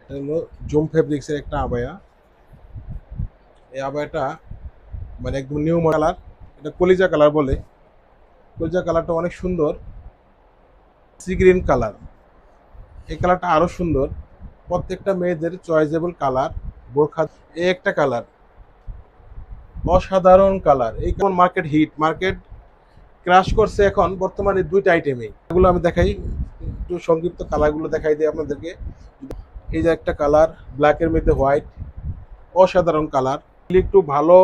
এটা হলো জুম ফেব্রিক্সের একটা আবায়া। এই আবায়াটা মানে একদম নিউ কালার। এটা কলিজা কালার বলে। কলিজা কালারটা অনেক সুন্দর, সি গ্রিন কালার। এই কালারটা আরো সুন্দর। প্রত্যেকটা মেয়েদের চয়েসেবল কালার। বোরখা এই একটা কালার, অসাধারণ কালার। এই কেমন মার্কেট হিট, মার্কেট ক্রাশ করছে এখন বর্তমানে দুইটা আইটেমে। এগুলো আমি দেখাই, একটু সংক্ষিপ্ত কালারগুলো দেখাই দিই আপনাদেরকে। এই যে একটা কালার, ব্ল্যাকের মধ্যে হোয়াইট, অসাধারণ কালার। একটু ভালো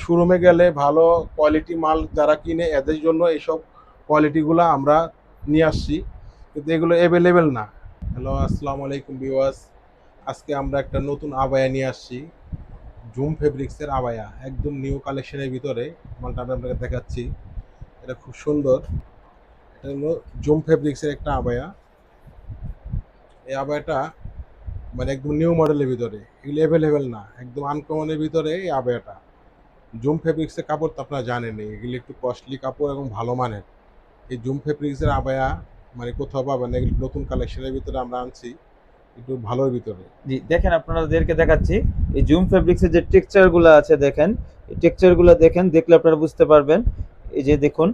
শোরুমে গেলে ভালো কোয়ালিটি মাল যারা কিনে এদের জন্য এইসব কোয়ালিটিগুলো আমরা নিয়ে আসছি, কিন্তু এগুলো অ্যাভেলেবেল না। হ্যালো, আসসালামু আলাইকুম ভিউয়ার্স। আজকে আমরা একটা নতুন আবায়া নিয়ে আসছি, জুম ফেব্রিক্সের আবায়া, একদম নিউ কালেকশনের ভিতরে। মালটা আমি আপনাকে দেখাচ্ছি। এটা খুব সুন্দর। এটা হলো জুম ফেব্রিক্সের একটা আবায়া। এই আবায়াটা মানে একদম নিউ মডেলের ভিতরে, এগুলো অ্যাভেলেবেল না, একদম আনকমনের ভিতরে এই আবায়াটা। জুম ফেব্রিক্সের কাপড় তো আপনারা জানেনই, এগুলি একটু কস্টলি কাপড় এবং ভালো মানের। এই জুম ফেব্রিক্সের আবায়া মানে কোথাও পাবেন না, এগুলি নতুন কালেকশনের ভিতরে আমরা আনছি, একটু ভালোর ভিতরে। জি, দেখেন আপনাদেরকে দেখাচ্ছি। এই জুম ফেব্রিক্স এর যে টেক্সচার গুলো আছে দেখেন, এই টেক্সচার গুলো দেখেন, দেখলে আপনারা বুঝতে পারবেন। এই যে দেখুন,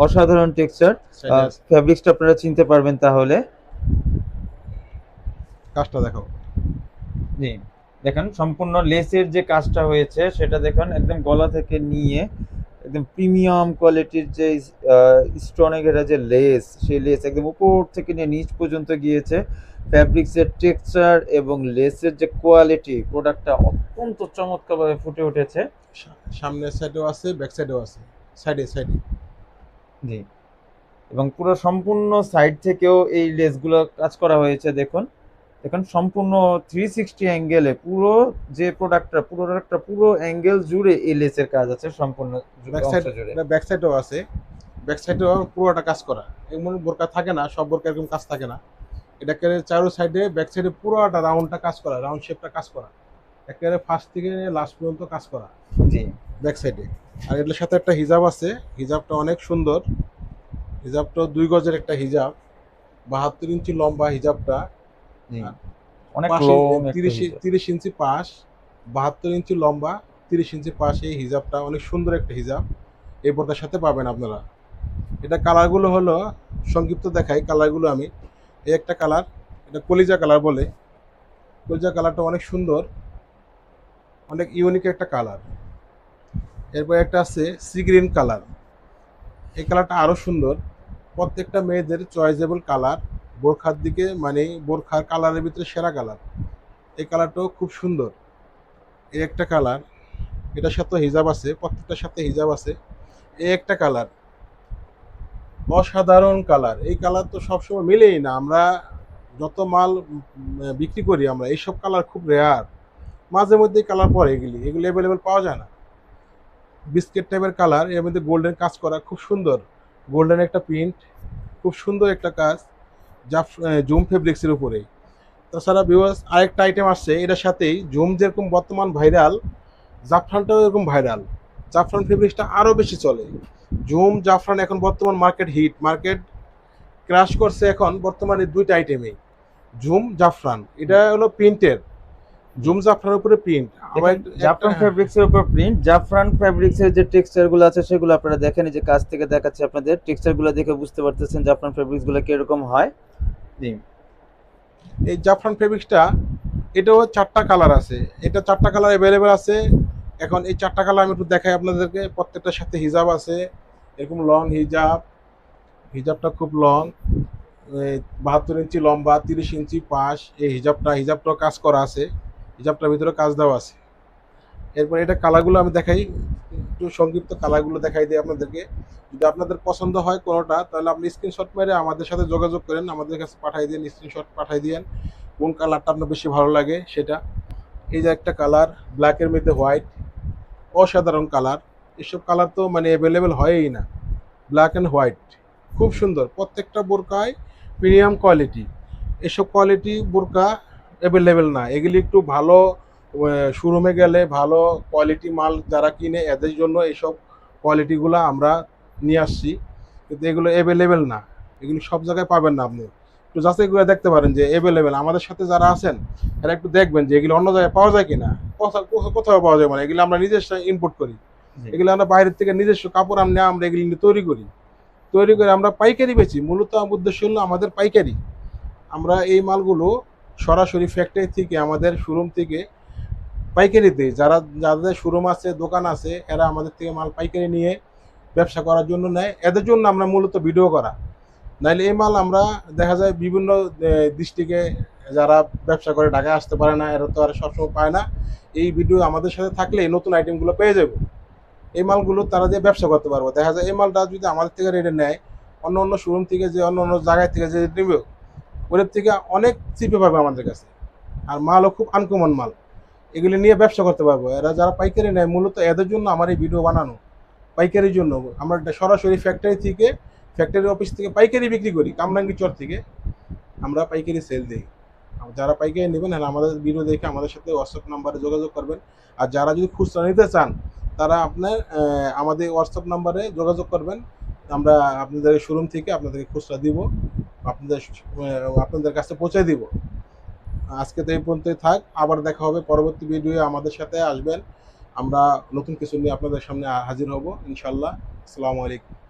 অসাধারণ টেক্সচার। সাইডে আছে, ফেব্রিক্সটা আপনারা চিনতে পারবেন তাহলে। কাজটা দেখাও। জি, দেখেন সম্পূর্ণ লেসের যে কাজটা হয়েছে সেটা দেখুন, একদম গলা থেকে নিয়ে একদম প্রিমিয়াম কোয়ালিটির যে স্টোনে ঘেরা যে লেস, সেই লেস একদম উপর থেকে নিয়ে নিচ পর্যন্ত গিয়েছে। ফ্যাব্রিক্সের টেক্সচার এবং লেসের যে কোয়ালিটি, প্রোডাক্টটা অত্যন্ত চমৎকারভাবে ফুটে উঠেছে। সামনের সাইডেও আছে, ব্যাক সাইডেও আছে, সাইডে সাইডে। জি, এবং পুরো সম্পূর্ণ সাইড থেকেও এই লেসগুলো কাজ করা হয়েছে। দেখুন দেখুন, সম্পূর্ণ 360 অ্যাঙ্গেলে পুরো যে প্রোডাক্টটা পুরো অ্যাঙ্গেল জুড়ে এই লেসের কাজ আছে সম্পূর্ণ ব্যাক অংশ সাইড, জুড়ে। ব্যাক সাইডেও আছে, ব্যাক সাইডেও পুরোটা কাজ করা। এমন বোরকা থাকে না, সব বোরকা এরকম কাজ থাকে না। এটাকে চারো সাইডে, ব্যাক সাইডে পুরোটা রাউন্ডটা কাজ করা, রাউন্ড শেপটা কাজ করা, একেবারে ফার্স্ট থেকে লাস্ট পর্যন্ত কাজ করা জি, ব্যাক সাইডে। আর এটার সাথে একটা হিজাব আছে, হিজাবটা অনেক সুন্দর। হিজাবটা 2 গজের একটা হিজাব, 72 ইঞ্চি লম্বা হিজাবটা। জি, আর অনেক পাশে লং একটা তিরিশ হিজাব। 30 ইঞ্চি পাশ, 72 ইঞ্চি লম্বা, 30 ইঞ্চি পাশ। এই হিজাবটা অনেক সুন্দর একটা হিজাব, এই বোরকার সাথে পাবেন আপনারা। এটা কালারগুলো হলো, সংক্ষিপ্ত দেখাই কালারগুলো আমি। এই একটা কালার, এটা কলিজা কালার বলে। কলিজা কালারটা অনেক সুন্দর, অনেক ইউনিক একটা কালার। এরপর একটা আছে সি গ্রিন কালার। এই কালারটা আরও সুন্দর। প্রত্যেকটা মেয়েদের চয়েসেবল কালার। বোরখার দিকে মানে বোরখার কালারের ভিতরে সেরা কালার। এই কালারটাও খুব সুন্দর। এই একটা কালার, এটার সাথে হিজাব আছে, প্রত্যেকটার সাথে হিজাব আছে। এই একটা কালার, অসাধারণ কালার। এই কালার তো সবসময় মিলেই না, আমরা যত মাল বিক্রি করি আমরা, এইসব কালার খুব রেয়ার। মাঝে মধ্যে কালার পরে, এগুলি এগুলি অ্যাভেলেবেল পাওয়া যায় না। বিস্কিট টাইপের কালার, এর মধ্যে গোল্ডেন কাজ করা, খুব সুন্দর। গোল্ডেন একটা প্রিন্ট, খুব সুন্দর একটা কাজ, যা জুম ফেব্রিক্সের উপরে। তাছাড়া ভিউয়ার্স আরেকটা আইটেম আসছে এটার সাথেই, জুম যেরকম বর্তমান ভাইরাল, জাফরানটাও এরকম ভাইরাল। জাফরান ফেব্রিক্সটা আরও বেশি চলে। জুম জাফরান এখন বর্তমান মার্কেট হিট, মার্কেট ক্রাশ করছে এখন বর্তমানে দুইটা আইটেমে, জুম জাফরান। এটা হলো প্রিন্টের, জুম জাফরানের উপরে প্রিন্ট। আবার দেখেন, জাফরান ফেব্রিক্স এর উপর প্রিন্ট। জাফরান ফেব্রিক্স এর যে টেক্সচার গুলো আছে সেগুলো আপনারা দেখেন, এই যে কাছ থেকে দেখাচ্ছি আপনাদের। টেক্সচার গুলো দেখে বুঝতে পারতেছেন জাফরান ফেব্রিক্স গুলো কিরকম হয়। জি, এই জাফরান ফেব্রিক্সটা, এটাও 4টা কালার আছে, এটা 4টা কালার অ্যাভেলেবেল আছে। এখন এই 4টা কালার আমি একটু দেখাই আপনাদেরকে। প্রত্যেকটার সাথে হিজাব আছে, এরকম লং হিজাব। হিজাবটা খুব লং, 72 ইঞ্চি লম্বা, 30 ইঞ্চি পাশ। এই হিজাবটাও কাজ করা আছে, হিজাবটার ভিতরে কাজ দেওয়া আছে। এরপর এটা কালারগুলো আমি দেখাই, একটু সংক্ষিপ্ত কালারগুলো দেখাই দিই আপনাদেরকে। যদি আপনাদের পছন্দ হয় কোনোটা, তাহলে আপনি স্ক্রিনশট মেরে আমাদের সাথে যোগাযোগ করেন, আমাদের কাছে পাঠিয়ে দিন, স্ক্রিনশট পাঠিয়ে দিন কোন কালারটা আপনার বেশি ভালো লাগে সেটা। এই যে একটা কালার, ব্ল্যাকের মধ্যে হোয়াইট, অসাধারণ কালার। এসব কালার তো মানে অ্যাভেলেবেল হয়ই না। ব্ল্যাক অ্যান্ড হোয়াইট, খুব সুন্দর। প্রত্যেকটা বোরকায় প্রিমিয়াম কোয়ালিটি। এসব কোয়ালিটি বোরকা অ্যাভেলেবেল না, এগুলি একটু ভালো শোরুমে গেলে ভালো কোয়ালিটি মাল যারা কিনে এদের জন্য এইসব কোয়ালিটিগুলো আমরা নিয়ে আসছি, কিন্তু এগুলো অ্যাভেলেবেল না, এগুলি সব জায়গায় পাবেন না আপনি। একটু একটু যাচাই করে দেখতে পারেন যে অ্যাভেলেবেল। আমাদের সাথে যারা আছেন এরা একটু দেখবেন যে এগুলো অন্য জায়গায় পাওয়া যায় কিনা, কোথাও পাওয়া যায় মানে এগুলো আমরা নিজস্ব ইম্পোর্ট করি, জি এগুলো আমরা বাইরের থেকে নিজস্ব কাপড় আমরা এগুলো নিয়ে তৈরি করে আমরা পাইকারি বেচি। মূলত উদ্দেশ্য হলো আমাদের পাইকারি। আমরা এই মালগুলো সরাসরি ফ্যাক্টরি থেকে আমাদের শোরুম থেকে পাইকারি দেই। যাদের শোরুম আছে, দোকান আছে, এরা আমাদের থেকে মাল পাইকারি নিয়ে ব্যবসা করার জন্য নেয়। এদের জন্য আমরা মূলত ভিডিও করা। নাইলে এই মাল আমরা দেখা যায় বিভিন্ন ডিস্ট্রিক্টে যারা ব্যবসা করে ঢাকায় আসতে পারে না, এরা তো আর সবসময় পায় না। এই ভিডিও আমাদের সাথে থাকলে এই নতুন আইটেমগুলো পেয়ে যাবে। এই মালগুলো তারা দিয়ে ব্যবসা করতে পারবো। দেখা যায় এই মালটা যদি আমাদের থেকে রেটে নেয়, অন্য শোরুম থেকে যে অন্য জায়গায় থেকে যে নেবে, ওদের থেকে অনেক চিপে পাবে আমাদের কাছে। আর মালও খুব আনকমন মাল, এগুলি নিয়ে ব্যবসা করতে পারবো। এরা যারা পাইকারি নেয় মূলত এদের জন্য আমার এই ভিডিও বানানো। পাইকারির জন্য আমরা সরাসরি ফ্যাক্টরি অফিস থেকে পাইকারি বিক্রি করি। কামরাঙ্গি চর থেকে আমরা পাইকারি সেল দিই। যারা পাইকারি নেবেন হ্যাঁ আমাদের ভিডিও দেখে আমাদের সাথে হোয়াটসঅ্যাপ নাম্বারে যোগাযোগ করবেন। আর যারা যদি খুচরা নিতে চান তারা আমাদের হোয়াটসঅ্যাপ নাম্বারে যোগাযোগ করবেন। আমরা আপনাদের শোরুম থেকে আপনাদেরকে খুচরা দিব, আপনাদের কাছে পৌঁছে দিব। আজকে তো এই পর্যন্তই থাক, আবার দেখা হবে পরবর্তী ভিডিও। আমাদের সাথে আসবেন, আমরা নতুন কিছু নিয়ে আপনাদের সামনে হাজির হব ইনশাল্লাহ। আসসালামু আলাইকুম।